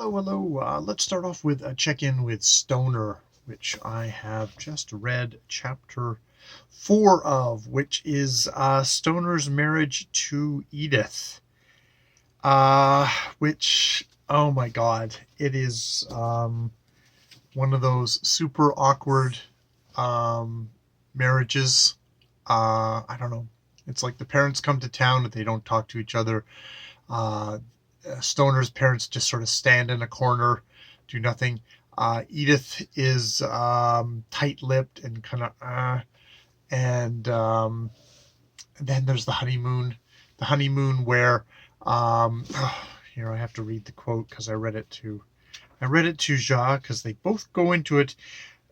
Hello. Let's start off with a check-in with Stoner, which I have just read chapter 4 of, which is Stoner's marriage to Edith. Which, oh my God, it is one of those super awkward marriages. I don't know. It's like the parents come to town and they don't talk to each other. Stoner's parents just sort of stand in a corner, do nothing. Edith is tight-lipped and kind of, and then there's the honeymoon. The honeymoon where, here I have to read the quote because I read it to Jacques because they both go into it.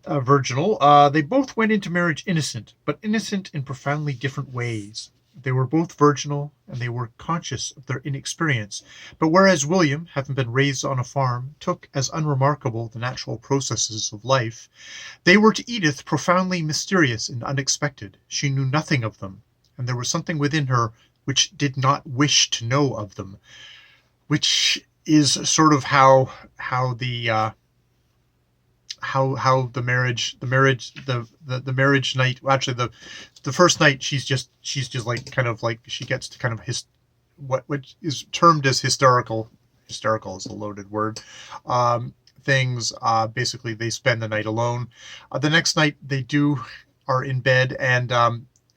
Virginal. They both went into marriage innocent, but innocent in profoundly different ways. They were both virginal, and they were conscious of their inexperience. But whereas William, having been raised on a farm, took as unremarkable the natural processes of life, they were to Edith profoundly mysterious and unexpected. She knew nothing of them, and there was something within her which did not wish to know of them, which is sort of how the marriage night, actually the first night, she's just like kind of like she gets to kind of what is termed as hysterical is a loaded word, things. Basically they spend the night alone. The next night they are in bed, and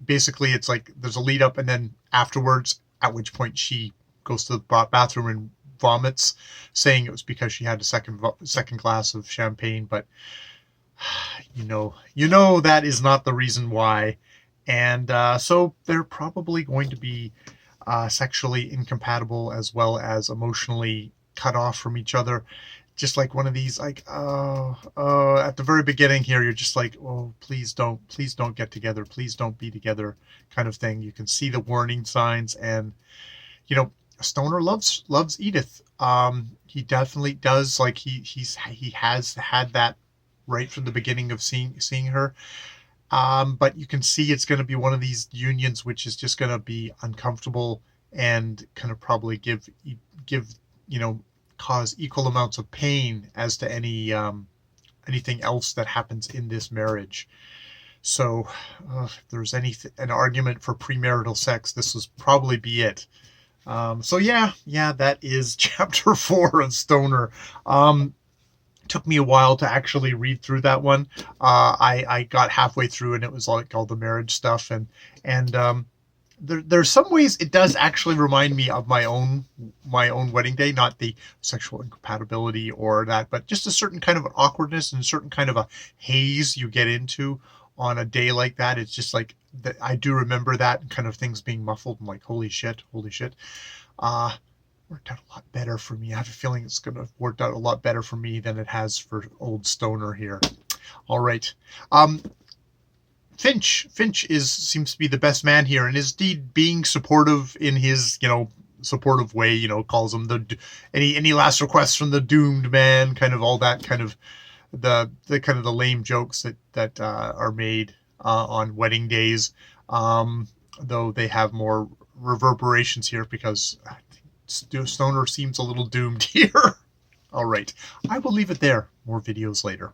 basically it's like there's a lead up, and then afterwards, at which point she goes to the bathroom and vomits, saying it was because she had a second glass of champagne. But you know that is not the reason why. And so they're probably going to be sexually incompatible as well as emotionally cut off from each other. Just like one of these, like, at the very beginning here, you're just like, oh, please don't get together, please don't be together, kind of thing. You can see the warning signs, and Stoner loves Edith. He definitely does. Like he has had that right from the beginning of seeing her. But you can see it's going to be one of these unions which is just going to be uncomfortable and kind of probably give cause equal amounts of pain as to anything else that happens in this marriage. So if there's an argument for premarital sex, this would probably be it. So yeah, that is chapter 4 of Stoner. Took me a while to actually read through that one. I got halfway through and it was like all the marriage stuff, and there's some ways it does actually remind me of my own wedding day, not the sexual incompatibility or that, but just a certain kind of an awkwardness and a certain kind of a haze you get into on a day like that. It's just like that. I do remember that kind of things being muffled. I'm like, holy shit. Worked out a lot better for me. I have a feeling it's going to work out a lot better for me than it has for old Stoner here. All right. Finch seems to be the best man here, and is indeed being supportive in his, supportive way, calls him any last requests from the doomed man, kind of all that kind of the kind of the lame jokes that are made on wedding days, though they have more reverberations here because Stoner seems a little doomed here. All right, I will leave it there. More videos later.